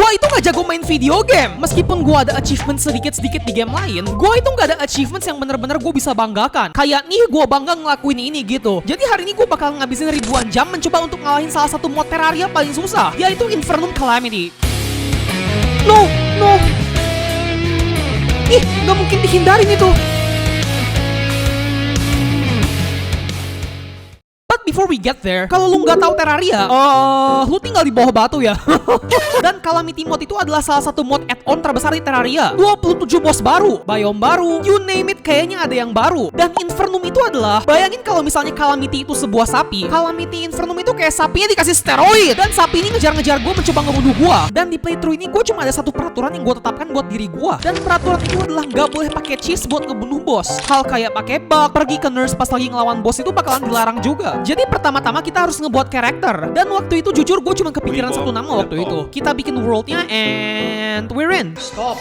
Gua itu gak jago main video game. Meskipun gua ada achievement sedikit-sedikit di game lain, gua itu gak ada achievements yang bener-bener gua bisa banggakan. Kayak nih gua bangga ngelakuin ini gitu. Jadi hari ini gua bakal ngabisin ribuan jam mencoba untuk ngalahin salah satu mod Terraria paling susah, yaitu Infernum Calamity. No. Ih, gak mungkin dihindarin itu. But before we get there, kalau lu nggak tahu Terraria, lu tinggal di bawah batu ya. Dan Calamity Mod itu adalah salah satu mod add-on terbesar di Terraria. 27 boss baru, biome baru, you name it kayaknya ada yang baru. Dan Infernum itu adalah, bayangin kalau misalnya Calamity itu sebuah sapi, Calamity Infernum itu kayak sapinya dikasih steroid. Dan sapi ini ngejar-ngejar gue mencoba ngebunuh gue. Dan di playthrough ini gue cuma ada satu peraturan yang gue tetapkan buat diri gue. Dan peraturan itu adalah nggak boleh pakai cheese buat ngebunuh bos. Hal kayak pakai bug, pergi ke nurse pas lagi ngelawan bos itu bakalan dilarang juga. Jadi pertama-tama kita harus ngebuat karakter. Dan waktu itu jujur gue cuma kepikiran satu nama waktu itu. Kita bikin worldnya and we're in. Stop.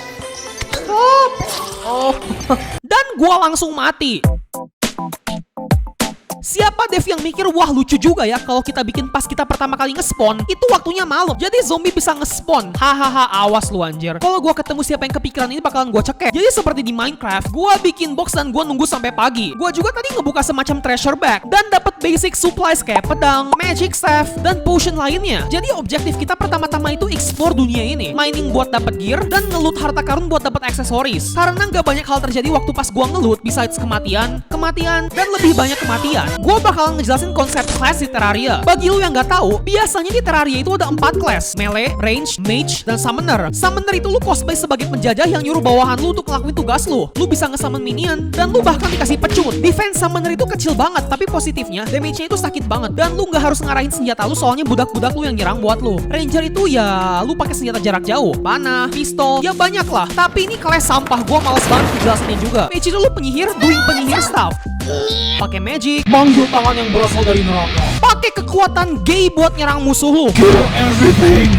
Oh. Dan gue langsung mati. Siapa dev yang mikir, wah lucu juga ya kalau kita bikin pas kita pertama kali nge-spawn, itu waktunya malam, jadi zombie bisa nge-spawn. Hahaha, awas lu anjir. Kalau gua ketemu siapa yang kepikiran ini bakalan gua cekek. Jadi seperti di Minecraft, gua bikin box dan gua nunggu sampai pagi. Gua juga tadi ngebuka semacam treasure bag dan dapat basic supplies kayak pedang, magic staff, dan potion lainnya. Jadi objektif kita pertama-tama itu explore dunia ini, mining buat dapat gear dan ngeloot harta karun buat dapat aksesoris. Karena nggak banyak hal terjadi waktu pas gua ngeloot, besides kematian, dan lebih banyak kematian. Gue bakalan ngejelasin konsep class di Terraria. Bagi lu yang nggak tahu, biasanya di Terraria itu ada 4 class: melee, range, mage, dan summoner. Summoner itu lu cosplay sebagai penjajah yang nyuruh bawahan lu untuk ngelakuin tugas lu. Lu bisa nge-summon minion, dan lu bahkan dikasih pecut. Defense summoner itu kecil banget, tapi positifnya damage-nya itu sakit banget. Dan lu nggak harus ngarahin senjata lu, soalnya budak-budak lu yang nyerang buat lu. Ranger itu ya lu pakai senjata jarak jauh, panah, pistol, ya banyak lah. Tapi ini class sampah, gue males banget ngejelasinnya juga. Mage itu lu penyihir, doing penyihir stuff. Pakai magic, manggil tangan yang berasal dari neraka. Pakai kekuatan gay buat nyerang musuh lu. Kill everything.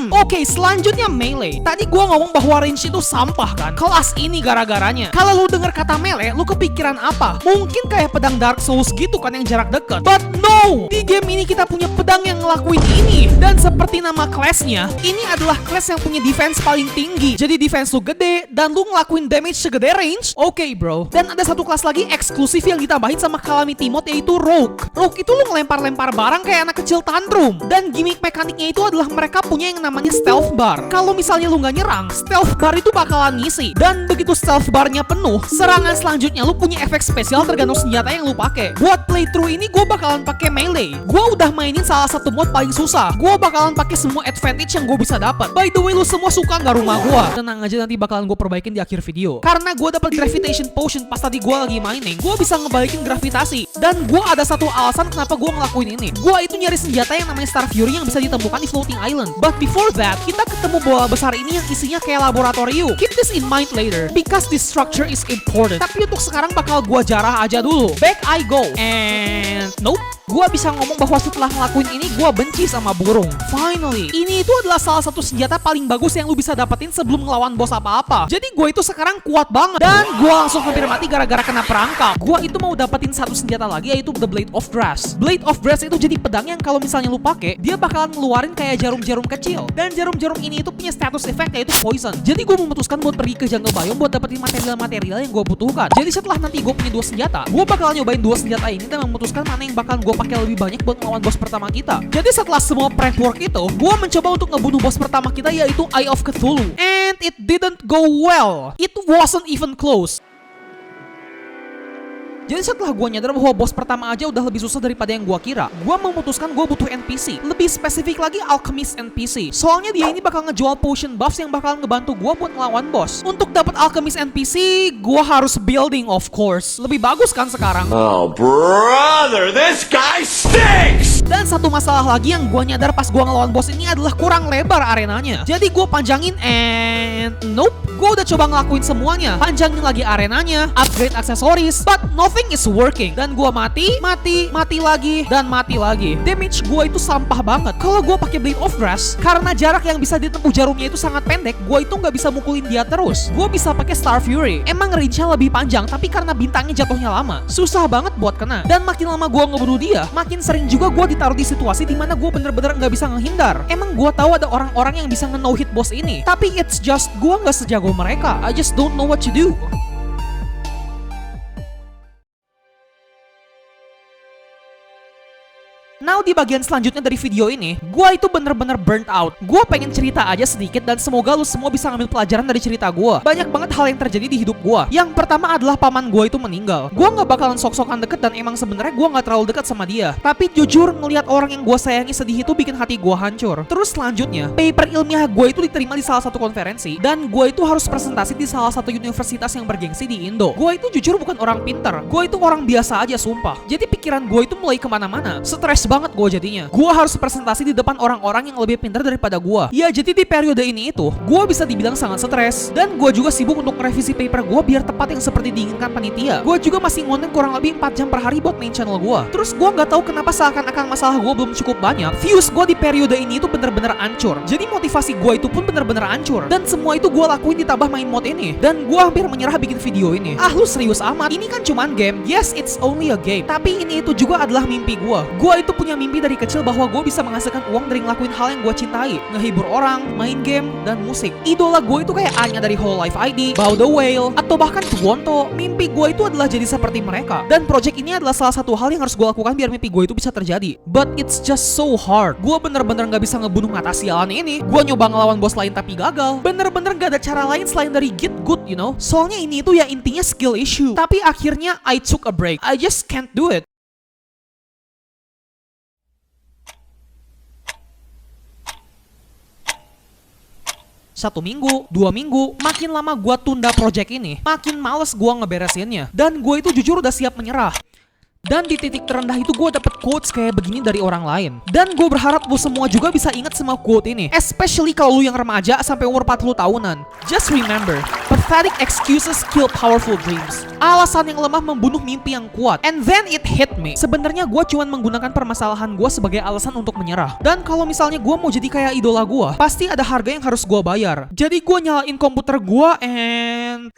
Oke, selanjutnya melee. Tadi gua ngomong bahwa range itu sampah kan? Kelas ini gara-garanya. Kalau lu denger kata melee, lu kepikiran apa? Mungkin kayak pedang Dark Souls gitu kan yang jarak dekat. But no! Di game ini kita punya pedang yang ngelakuin ini. Dan seperti nama class-nya, ini adalah class yang punya defense paling tinggi. Jadi defense lu gede dan lu ngelakuin damage segede range. Oke, bro. Dan ada satu kelas lagi eksklusif yang ditambahin sama Calamity Mod, yaitu Rogue. Rogue itu lu ngelempar-lempar barang kayak anak kecil tantrum. Dan gimmick mekaniknya itu adalah mereka punya yang namanya stealth bar. Kalau misalnya lu nggak nyerang, stealth bar itu bakalan ngisi. Dan begitu stealth barnya penuh, serangan selanjutnya lu punya efek spesial tergantung senjata yang lu pakai. Buat playthrough ini gue bakalan pakai melee. Gue udah mainin salah satu mod paling susah. Gue bakalan pakai semua advantage yang gue bisa dapat. By the way, lu semua suka nggak rumah gue? Tenang aja, nanti bakalan gue perbaikin di akhir video. Karena gue dapat gravitation potion pas tadi gue lagi mining, gue bisa ngebalikin gravitasi. Dan gue ada satu alasan kenapa gue ngelakuin ini. Gue itu nyari senjata yang namanya Star Fury yang bisa ditemukan di floating island. But before that, kita ketemu bola besar ini yang isinya kayak laboratorium. Keep this in mind later, because this structure is important. Tapi untuk sekarang bakal gue jarah aja dulu. Back I go. And nope. Gue bisa ngomong bahwa setelah ngelakuin ini, gue benci sama burung. Finally, ini itu adalah salah satu senjata paling bagus yang lu bisa dapetin sebelum ngelawan bos apa-apa. Jadi gue itu sekarang kuat banget. Dan gue langsung hampir mati gara-gara kena perangkap. Gue itu mau dapetin satu senjata lagi, yaitu The Blade of Grass. Blade of Grass itu jadi pedang yang kalau misalnya lu pakai, dia bakalan ngeluarin kayak jarum-jarum kecil. Dan jarum-jarum ini itu punya status effect, yaitu poison. Jadi gue memutuskan buat pergi ke jungle biome buat dapetin material-material yang gue butuhkan. Jadi setelah nanti gue punya 2 senjata, gue bakal nyobain 2 senjata ini dan memutuskan mana yang bakal gue pakai lebih banyak buat melawan bos pertama kita. Jadi setelah semua prep work itu, gue mencoba untuk ngebunuh bos pertama kita, yaitu Eye of Cthulhu. And it didn't go well. It wasn't even close. Jadi setelah gue nyadar bahwa bos pertama aja udah lebih susah daripada yang gue kira, gue memutuskan gue butuh NPC. Lebih spesifik lagi Alchemist NPC. Soalnya dia ini bakal ngejual potion buffs yang bakal ngebantu gue buat ngelawan bos. Untuk dapat Alchemist NPC, gue harus building of course. Lebih bagus kan sekarang? Oh brother, this guy stinks! Dan satu masalah lagi yang gue nyadar pas gue ngelawan bos ini adalah kurang lebar arenanya. Jadi gue panjangin and nope. Gue udah coba ngelakuin semuanya, panjangin lagi arenanya, upgrade aksesoris, but nothing is working. Dan gue mati lagi, dan mati lagi. Damage gue itu sampah banget. Kalau gue pakai Blade of Grass, karena jarak yang bisa ditempuh jarumnya itu sangat pendek, gue itu nggak bisa mukulin dia terus. Gue bisa pakai Star Fury. Emang range-nya lebih panjang, tapi karena bintangnya jatuhnya lama, susah banget buat kena. Dan makin lama gue ngebunuh dia, makin sering juga gue ditaruh di situasi dimana gue bener-bener nggak bisa ngehindar. Emang gue tahu ada orang-orang yang bisa nge-no hit boss ini, tapi it's just gue nggak sejago mereka. I just don't know what to do. Now di bagian selanjutnya dari video ini, gua itu bener-bener burnt out. Gua pengen cerita aja sedikit dan semoga lu semua bisa ngambil pelajaran dari cerita gua. Banyak banget hal yang terjadi di hidup gua. Yang pertama adalah paman gua itu meninggal. Gua nggak bakalan sok-sokan deket dan emang sebenarnya gua nggak terlalu dekat sama dia. Tapi jujur ngelihat orang yang gua sayangi sedih itu bikin hati gua hancur. Terus selanjutnya, paper ilmiah gua itu diterima di salah satu konferensi dan gua itu harus presentasi di salah satu universitas yang bergengsi di Indo. Gua itu jujur bukan orang pinter. Gua itu orang biasa aja sumpah. Jadi pikiran gua itu mulai kemana-mana. Stres banget gue jadinya. Gue harus presentasi di depan orang-orang yang lebih pintar daripada gue. Ya jadi di periode ini itu, gue bisa dibilang sangat stres. Dan gue juga sibuk untuk merevisi paper gue biar tepat yang seperti diinginkan panitia. Gue juga masih ngonten kurang lebih 4 jam per hari buat main channel gue. Terus gue nggak tahu kenapa seakan-akan masalah gue belum cukup banyak. Views gue di periode ini itu bener-bener hancur. Jadi motivasi gue itu pun bener-bener hancur. Dan semua itu gue lakuin ditambah main mod ini. Dan gue hampir menyerah bikin video ini. Ah lu serius amat? Ini kan cuman game. Yes, it's only a game. Tapi ini itu juga adalah mimpi gue. Gue itu punya mimpi dari kecil bahwa gue bisa menghasilkan uang dari ngelakuin hal yang gue cintai, ngehibur orang, main game, dan musik. Idola gue itu kayak Anya dari Hololive ID, Bow the Whale, atau bahkan Tuwonto. Mimpi gue itu adalah jadi seperti mereka. Dan project ini adalah salah satu hal yang harus gue lakukan biar mimpi gue itu bisa terjadi. But it's just so hard. Gue bener-bener gak bisa ngebunuh mata sialan ini. Gue nyoba ngelawan bos lain tapi gagal. Bener-bener gak ada cara lain selain dari get good, you know. Soalnya ini itu ya intinya skill issue. Tapi akhirnya I took a break. I just can't do it. Satu minggu, 2 minggu, makin lama gua tunda project ini, makin males gua ngeberesinnya. Dan gue itu jujur udah siap menyerah. Dan di titik terendah itu gue dapet quotes kayak begini dari orang lain. Dan gue berharap lu semua juga bisa ingat semua quote ini. Especially kalau lu yang remaja sampai umur 40 tahunan. Just remember, pathetic excuses kill powerful dreams. Alasan yang lemah membunuh mimpi yang kuat. And then it hit me. Sebenarnya gue cuma menggunakan permasalahan gue sebagai alasan untuk menyerah. Dan kalau misalnya gue mau jadi kayak idola gue, pasti ada harga yang harus gue bayar. Jadi gue nyalain komputer gue and...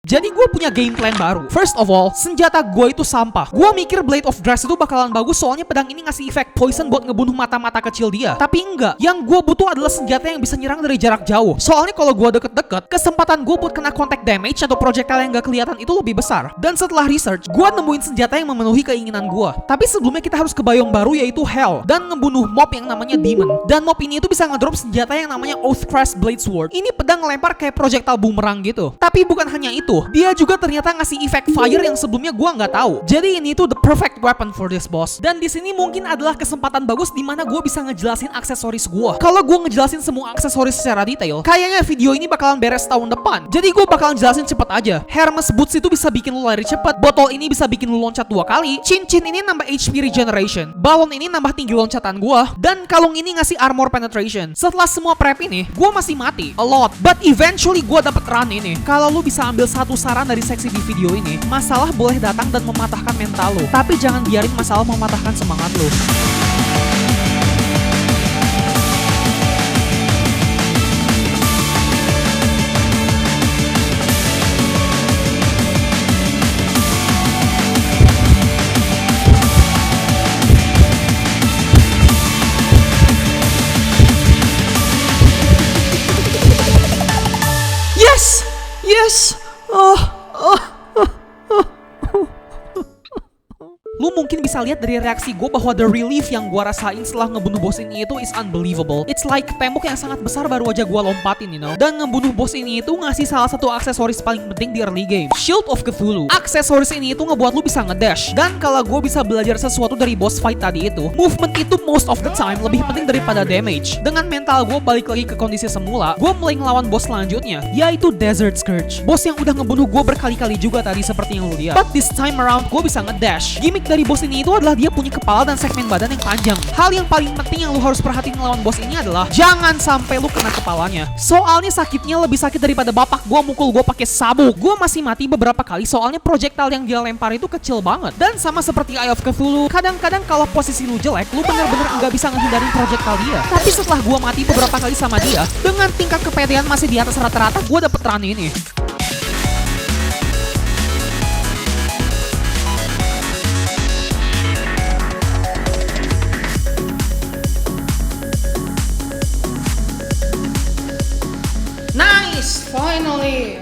Jadi gue punya game plan baru. First of all, senjata gue itu sampah. Gue mikir Blade of Grass itu bakalan bagus soalnya pedang ini ngasih efek poison buat ngebunuh mata-mata kecil dia. Tapi enggak. Yang gue butuh adalah senjata yang bisa nyerang dari jarak jauh. Soalnya kalau gue deket-deket, kesempatan gue buat kena contact damage atau projectile yang gak kelihatan itu lebih besar. Dan setelah research, gue nemuin senjata yang memenuhi keinginan gue. Tapi sebelumnya kita harus ke biome baru yaitu Hell. Dan ngebunuh mob yang namanya Demon. Dan mob ini itu bisa ngedrop senjata yang namanya Oathcrest Blade Sword. Ini pedang ngelempar kayak projectile boomerang gitu. Tapi bukan hanya itu. Dia juga ternyata ngasih efek fire yang sebelumnya gua nggak tahu. Jadi ini tuh the perfect weapon for this boss. Dan di sini mungkin adalah kesempatan bagus di mana gua bisa ngejelasin aksesoris gua. Kalau gua ngejelasin semua aksesoris secara detail, kayaknya video ini bakalan beres tahun depan. Jadi gua bakalan jelasin cepet aja. Hermes Boots itu bisa bikin lu lari cepet. Botol ini bisa bikin lu loncat 2 kali. Cincin ini nambah HP regeneration. Balon ini nambah tinggi loncatan gua. Dan kalung ini ngasih armor penetration. Setelah semua prep ini, gua masih mati a lot. But eventually gua dapet run ini. Kalau lu bisa ambil satu saran dari seksi di video ini, masalah boleh datang dan mematahkan mental lo, tapi jangan biarin masalah mematahkan semangat lo. Yes! Yes! Lu mungkin bisa lihat dari reaksi gue bahwa the relief yang gue rasain setelah ngebunuh bos ini itu is unbelievable. It's like tembok yang sangat besar baru aja gue lompatin, you know. Dan ngebunuh bos ini itu ngasih salah satu aksesoris paling penting di early game, Shield of Cthulhu. Aksesoris ini itu ngebuat lu bisa ngedash. Dan kalau gue bisa belajar sesuatu dari boss fight tadi itu, movement itu most of the time lebih penting daripada damage. Dengan mental gue balik lagi ke kondisi semula, gue mulai ngelawan bos selanjutnya, yaitu Desert Scourge. Bos yang udah ngebunuh gue berkali-kali juga tadi seperti yang lu lihat. But this time around gue bisa ngedash. Gimmick dari bos bos ini itu adalah dia punya kepala dan segmen badan yang panjang. Hal yang paling penting yang lu harus perhatiin lawan bos ini adalah jangan sampai lu kena kepalanya. Soalnya sakitnya lebih sakit daripada bapak gua mukul gua pakai sabuk. Gua masih mati beberapa kali soalnya projectile yang dia lempar itu kecil banget. Dan sama seperti Eye of Cthulhu, kadang-kadang kalau posisi lu jelek, lu bener-bener nggak bisa ngehindarin projectile dia. Tapi setelah gua mati beberapa kali sama dia, dengan tingkat kepedean masih di atas rata-rata, gua dapet run ini. Nice, finally.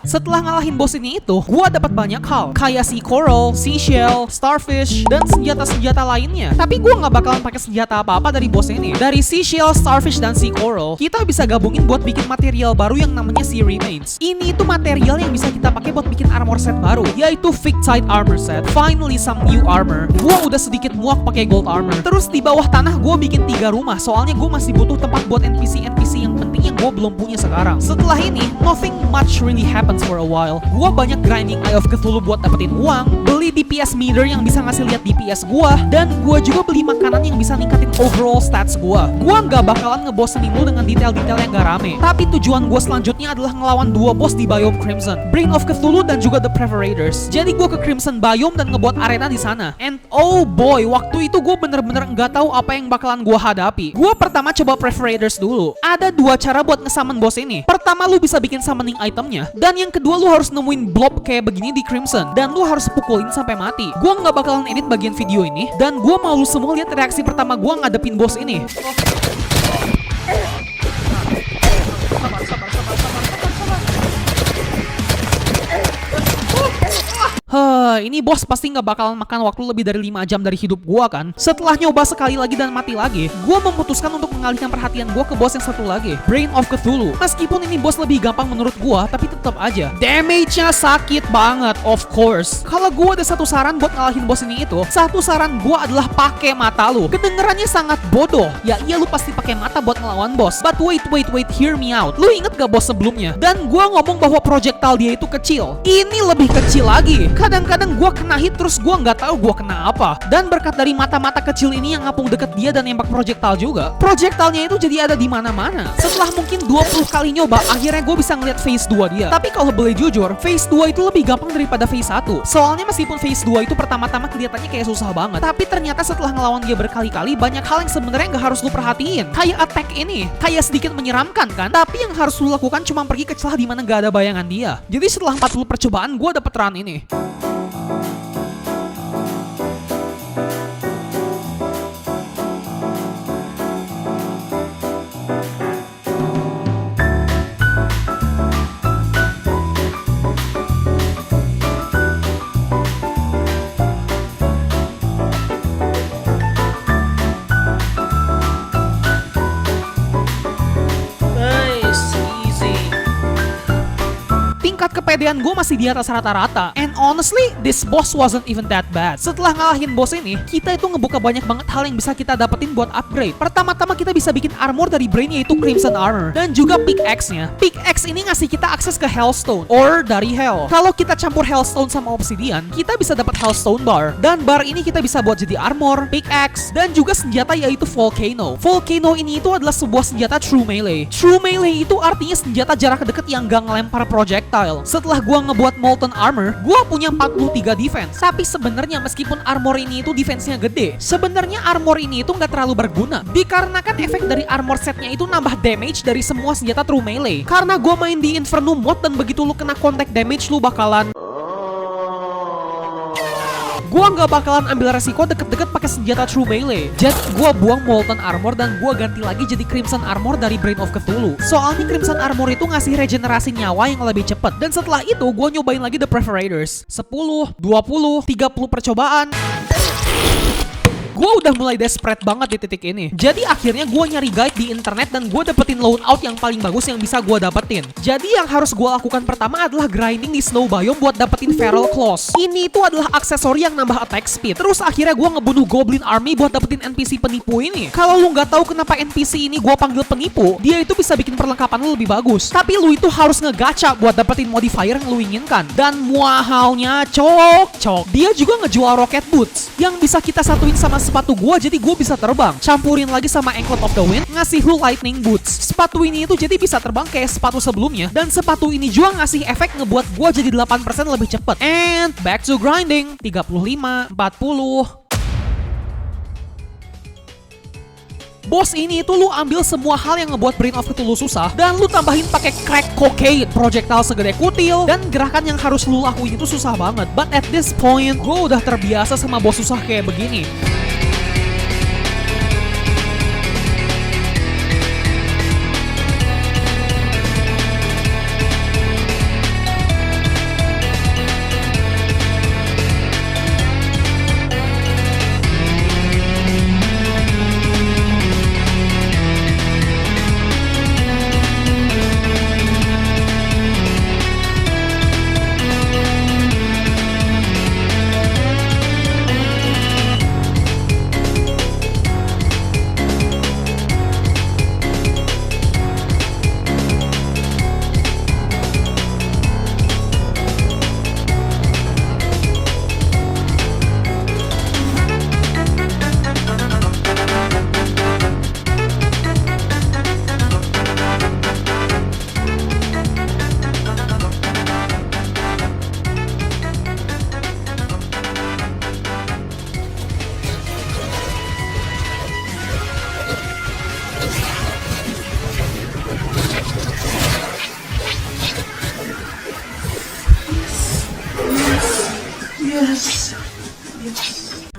Setelah ngalahin bos ini itu, gua dapat banyak hal, kayak sea coral, seashell, starfish, dan senjata-senjata lainnya. Tapi gua nggak bakalan pakai senjata apa-apa dari bos ini. Dari seashell, starfish, dan sea coral, kita bisa gabungin buat bikin material baru yang namanya sea remains. Ini itu material yang bisa kita pakai buat bikin armor set baru, yaitu Fictite armor set. Finally some new armor. Gua udah sedikit muak pakai gold armor. Terus di bawah tanah gua bikin 3 rumah, soalnya gua masih butuh tempat buat NPC yang penting yang gua belum punya sekarang. Setelah ini, nothing much really happens for a while. Gua banyak grinding Eye of Cthulhu buat dapetin uang, beli DPS meter yang bisa ngasih lihat DPS gua, dan gua juga beli makanan yang bisa ningkatin overall stats gua. Gua nggak bakalan ngebosenin lu dengan detail-detail yang gak rame. Tapi tujuan gua selanjutnya adalah ngelawan 2 bos di biome Crimson, Brain of Cthulhu dan juga The Preparators. Jadi gua ke Crimson biome dan ngebuat arena di sana. And oh boy, waktu itu gua bener-bener nggak tahu apa yang bakalan gua hadapi. Gua pertama coba Preparators dulu. Ada 2 cara buat ngesummon bos ini. Pertama, lu bisa bikin summoning itemnya, dan yang kedua lu harus nemuin blob kayak begini di Crimson dan lu harus pukulin sampai mati. Gua nggak bakalan edit bagian video ini dan gua mau lu semua lihat reaksi pertama gua ngadepin bos ini. Ini bos pasti nggak bakalan makan waktu lebih dari 5 jam dari hidup gua kan. Setelah nyoba sekali lagi dan mati lagi, gua memutuskan untuk mengalihkan perhatian gua ke bos yang satu lagi, Brain of Cthulhu. Meskipun ini bos lebih gampang menurut gua, tapi tetap aja damage-nya sakit banget, of course. Kalau gua ada satu saran buat ngalahin bos ini itu, satu saran gua adalah pakai mata lu. Kedengerannya sangat bodoh. Ya iya, lu pasti pakai mata buat ngelawan bos. But wait, hear me out. Lu inget gak bos sebelumnya? Dan gua ngomong bahwa projectile dia itu kecil. Ini lebih kecil lagi. Kadang-kadang gua kena hit terus gua nggak tahu gua kena apa. Dan berkat dari mata-mata kecil ini yang ngapung deket dia dan nembak projectile juga, projectile-nya itu jadi ada di mana-mana. Setelah mungkin 20 kali nyoba, akhirnya gua bisa ngeliat phase 2 dia. Tapi kalau boleh jujur, phase 2 itu lebih gampang daripada phase 1. Soalnya meskipun phase 2 itu pertama-tama kelihatannya kayak susah banget, tapi ternyata setelah ngelawan dia berkali-kali, banyak hal yang sebenarnya nggak harus lu perhatiin. Kayak attack ini, kayak sedikit menyeramkan kan? Tapi yang harus lu lakukan cuma pergi ke celah di mana nggak ada bayangan dia. Jadi setelah 40 percobaan, gua dapet run ini. Tingkat kepedean gue masih di atas rata-rata. And honestly, this boss wasn't even that bad. Setelah ngalahin bos ini, kita itu ngebuka banyak banget hal yang bisa kita dapetin buat upgrade. Pertama-tama kita bisa bikin armor dari Brain, yaitu Crimson Armor, dan juga pickaxe-nya. Pickaxe ini ngasih kita akses ke Hellstone, or dari Hell. Kalau kita campur Hellstone sama Obsidian, kita bisa dapat Hellstone Bar. Dan bar ini kita bisa buat jadi armor, pickaxe, dan juga senjata yaitu Volcano. Volcano ini itu adalah sebuah senjata true melee. True melee itu artinya senjata jarak dekat yang gak ngelempar projectile. Setelah gua ngebuat Molten Armor, gua punya 43 defense. Tapi sebenarnya meskipun armor ini itu defense-nya gede, sebenarnya armor ini itu nggak terlalu berguna. Dikarenakan efek dari armor setnya itu nambah damage dari semua senjata true melee. Karena gua main di Inferno mod dan begitu lu kena contact damage lu bakalan... Gua nggak bakalan ambil resiko deket-deket pakai senjata true melee. Jadi gua buang Molten Armor dan gua ganti lagi jadi Crimson Armor dari Brain of Cthulhu. Soalnya Crimson Armor itu ngasih regenerasi nyawa yang lebih cepat. Dan setelah itu gua nyobain lagi The Preparators. 10, 20, 30 percobaan. Gue udah mulai desperate banget di titik ini. Jadi akhirnya gue nyari guide di internet dan gue dapetin loadout yang paling bagus yang bisa gue dapetin. Jadi yang harus gue lakukan pertama adalah grinding di snow biome buat dapetin feral claws. Ini itu adalah aksesori yang nambah attack speed. Terus akhirnya gue ngebunuh goblin army buat dapetin NPC penipu ini. Kalau lu nggak tahu kenapa NPC ini gue panggil penipu, dia itu bisa bikin perlengkapan lu lebih bagus. Tapi lu itu harus ngegacha buat dapetin modifier yang lu inginkan. Dan muahalnya cok. Dia juga ngejual rocket boots yang bisa kita satuin sama sepatu gue, jadi gue bisa terbang. Campurin lagi sama anklet of the wind, ngasih lu lightning boots. Sepatu ini itu jadi bisa terbang kayak sepatu sebelumnya. Dan sepatu ini juga ngasih efek ngebuat gue jadi 8% lebih cepet. And back to grinding. 35, 40. Bos ini itu lu ambil semua hal yang ngebuat Brain of Cthulhu susah dan lu tambahin pakai crack cocaine, projectile segede kutil, dan gerakan yang harus lu lakuin itu susah banget. But at this point, gue udah terbiasa sama bos susah kayak begini.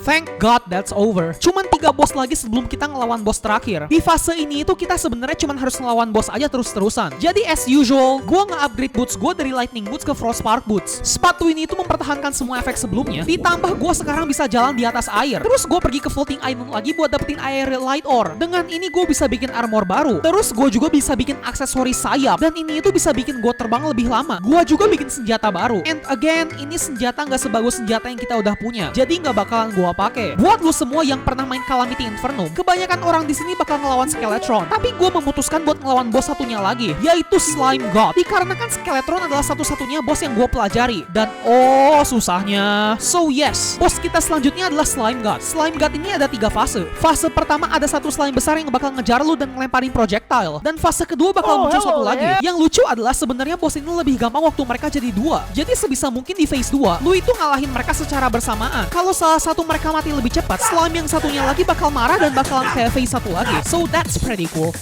Thank God that's over. Cuman 3 bos lagi sebelum kita ngelawan bos terakhir. Di fase ini itu kita sebenarnya cuman harus ngelawan bos aja terus-terusan. Jadi as usual, gue nge-upgrade boots gue dari lightning boots ke frostpark boots. Sepatu ini itu mempertahankan semua efek sebelumnya. Ditambah gue sekarang bisa jalan di atas air. Terus gue pergi ke floating island lagi buat dapetin air light ore. Dengan ini gue bisa bikin armor baru. Terus gue juga bisa bikin aksesoris sayap. Dan ini itu bisa bikin gue terbang lebih lama. Gue juga bikin senjata baru. And again, ini senjata nggak sebagus senjata yang kita udah punya. Jadi nggak bakalan gue pakai. Buat lu semua yang pernah main Calamity Inferno, kebanyakan orang di sini bakal ngelawan Skeletron. Tapi gue memutuskan buat ngelawan bos satunya lagi, yaitu Slime God. Dikarenakan Skeletron adalah satu-satunya bos yang gue pelajari. Dan susahnya. So yes, bos kita selanjutnya adalah Slime God. Slime God ini ada 3 fase. Fase pertama ada satu slime besar yang bakal ngejar lu dan ngelemparin projectile. Dan fase kedua bakal muncul satu lagi. Yang lucu adalah sebenarnya bos ini lebih gampang waktu mereka jadi 2. Jadi sebisa mungkin di phase 2, lu itu ngalahin mereka secara bersamaan. Kalau salah satu mereka mati lebih cepat, slime yang satunya lagi bakal marah dan bakalan kayak phase 1 lagi. So that's pretty cool.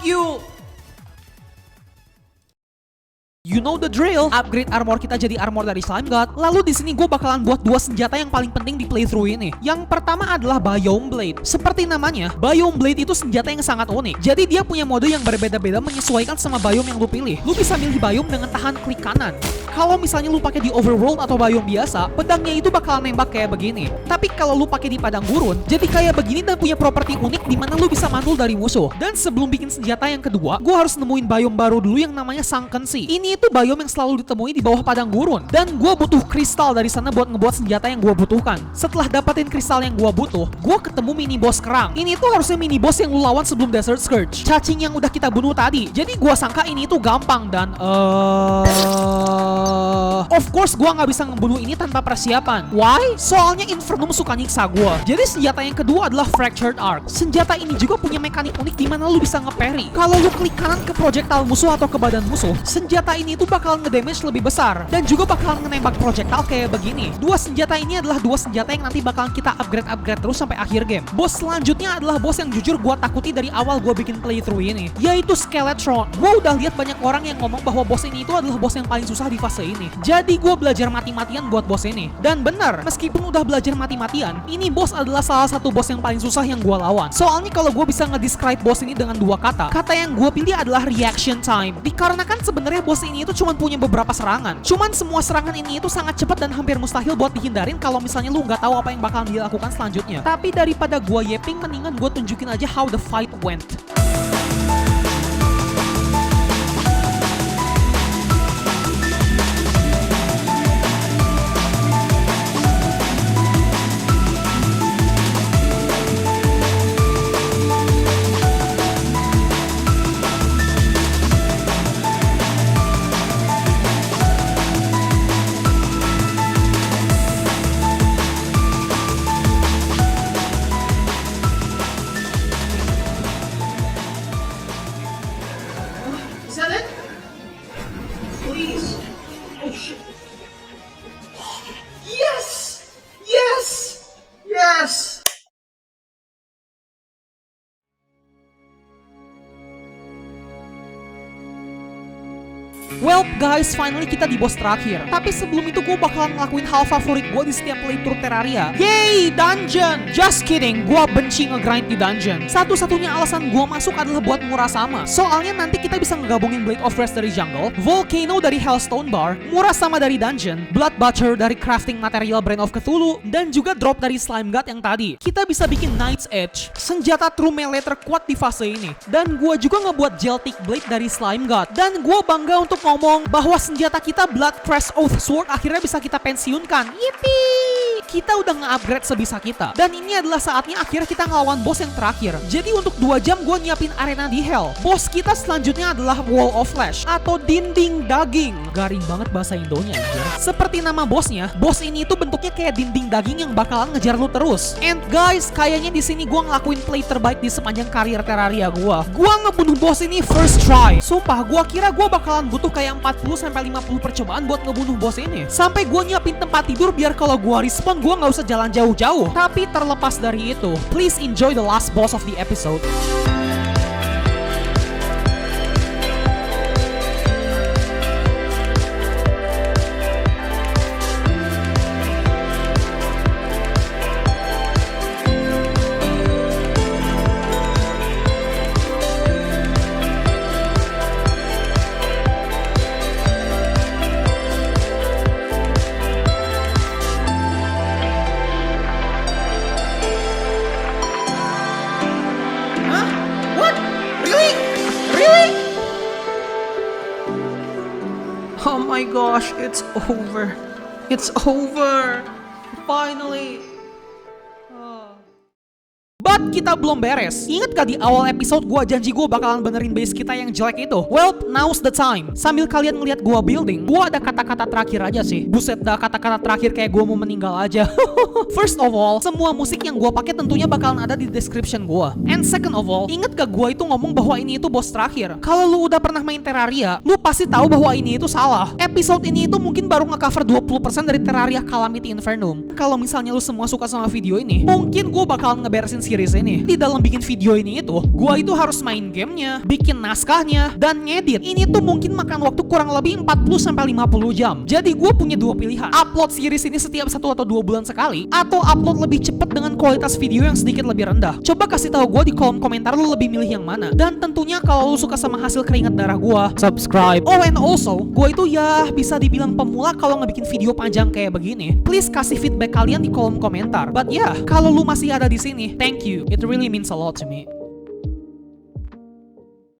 You. You know the drill. Upgrade armor kita jadi armor dari Slime God. Lalu di sini gue bakalan buat 2 senjata yang paling penting di playthrough ini. Yang pertama adalah Biome Blade. Seperti namanya, Biome Blade itu senjata yang sangat unik. Jadi dia punya mode yang berbeda-beda menyesuaikan sama biome yang lu pilih. Lu bisa milih biome dengan tahan klik kanan. Kalau misalnya lu pakai di overworld atau biome biasa, pedangnya itu bakalan nembak kayak begini. Tapi kalau lu pakai di padang gurun, jadi kayak begini dan punya properti unik di mana lu bisa mantul dari musuh. Dan sebelum bikin senjata yang kedua, gue harus nemuin biome baru dulu yang namanya Sunken Sea. Ini itu biome yang selalu ditemui di bawah padang gurun. Dan gue butuh kristal dari sana buat ngebuat senjata yang gue butuhkan. Setelah dapetin kristal yang gue butuh, gue ketemu mini boss kerang. Ini tuh harusnya mini boss yang lu lawan sebelum Desert Scourge, cacing yang udah kita bunuh tadi. Jadi gue sangka ini tuh gampang dan of course gua nggak bisa ngebunuh ini tanpa persiapan. Why? Soalnya Infernum suka nyiksa gua. Jadi senjata yang kedua adalah Fractured Arc. Senjata ini juga punya mekanik unik di mana lu bisa nge-parry. Kalau lu klik kanan ke projectile musuh atau ke badan musuh, senjata ini tuh bakal nge-damage lebih besar dan juga bakal ngenembak projectile kayak begini. Dua senjata ini adalah dua senjata yang nanti bakalan kita upgrade terus sampai akhir game. Bos selanjutnya adalah bos yang jujur gua takuti dari awal gua bikin playthrough ini, yaitu Skeletron. Gua udah lihat banyak orang yang ngomong bahwa bos ini itu adalah bos yang paling susah di fase ini. Jadi gua belajar mati-matian buat bos ini. Dan bener, meskipun udah belajar mati-matian, ini bos adalah salah satu bos yang paling susah yang gua lawan. Soalnya kalau gua bisa nge-describe bos ini dengan dua kata yang gua pilih adalah reaction time. Dikarenakan sebenarnya bos ini itu cuma punya beberapa serangan. Cuman semua serangan ini itu sangat cepat dan hampir mustahil buat dihindarin kalau misalnya lu nggak tahu apa yang bakal dilakukan selanjutnya. Tapi daripada gua yeping, mendingan gua tunjukin aja how the fight went. Is that it? Please. Oh shit. Yes! Yes! Yes! Well guys, finally kita di boss terakhir. Tapi sebelum itu gue bakalan ngelakuin hal favorit gue di setiap playthrough Terraria. Yay, dungeon! Just kidding, gue benci ngegrind di dungeon. Satu-satunya alasan gue masuk adalah buat Murasama. Soalnya nanti kita bisa ngegabungin Blade of Rest dari jungle, Volcano dari Hellstone Bar, Murasama dari dungeon, Blood Butcher dari crafting material Brain of Cthulhu, dan juga drop dari Slime God yang tadi. Kita bisa bikin Knight's Edge, senjata true melee terkuat di fase ini. Dan gue juga ngebuat Geltic Blade dari Slime God. Dan gue bangga untuk ngomong bahwa senjata kita Blood Crest Oath Sword akhirnya bisa kita pensiunkan. Yippee! Kita udah nge-upgrade sebisa kita. Dan ini adalah saatnya akhirnya kita ngelawan boss yang terakhir. Jadi untuk 2 jam gue nyiapin arena di Hell. Boss kita selanjutnya adalah Wall of Flesh atau dinding daging. Garing banget bahasa Indonya anjir. Seperti nama bosnya, boss ini tuh bentuknya kayak dinding daging yang bakalan ngejar lu terus. And guys, kayaknya di sini gue ngelakuin play terbaik di sepanjang karir Terraria gue. Gue ngebunuh boss ini first try. Sumpah, gue kira gue bakalan butuh kayak 40-50 percobaan buat ngebunuh boss ini. Sampai gue nyiapin tempat tidur biar kalau gue respawn gue nggak usah jalan jauh-jauh. Tapi terlepas dari itu, please enjoy the last boss of the episode. Oh my gosh, it's over. It's over. Finally. But kita belum beres. Ingat gak di awal episode gua janji gua bakalan benerin base kita yang jelek itu? Well, now's the time. Sambil kalian ngeliat gua building, gua ada kata-kata terakhir aja sih. Buset dah, kata-kata terakhir kayak gua mau meninggal aja. First of all, semua musik yang gua pakai tentunya bakalan ada di description gua. And second of all, ingat gak gua itu ngomong bahwa ini itu boss terakhir? Kalau lu udah pernah main Terraria, lu pasti tahu bahwa ini itu salah. Episode ini itu mungkin baru nge-cover 20% dari Terraria Calamity Infernum. Kalau misalnya lu semua suka sama video ini, mungkin gua bakalan ngeberesin series ini. Di dalam bikin video ini itu, gua itu harus main gamenya, bikin naskahnya, dan ngedit. Ini tuh mungkin makan waktu kurang lebih 40-50 jam. Jadi gua punya dua pilihan. Upload series ini setiap 1 atau 2 bulan sekali, atau upload lebih cepat dengan kualitas video yang sedikit lebih rendah. Coba kasih tahu gua di kolom komentar lu lebih milih yang mana. Dan tentunya kalau lu suka sama hasil keringat darah gua, subscribe. Oh, and also, gua itu ya bisa dibilang pemula kalau ngebikin video panjang kayak begini. Please kasih feedback kalian di kolom komentar. But ya, kalau lu masih ada di sini, thank you. It really means a lot to me.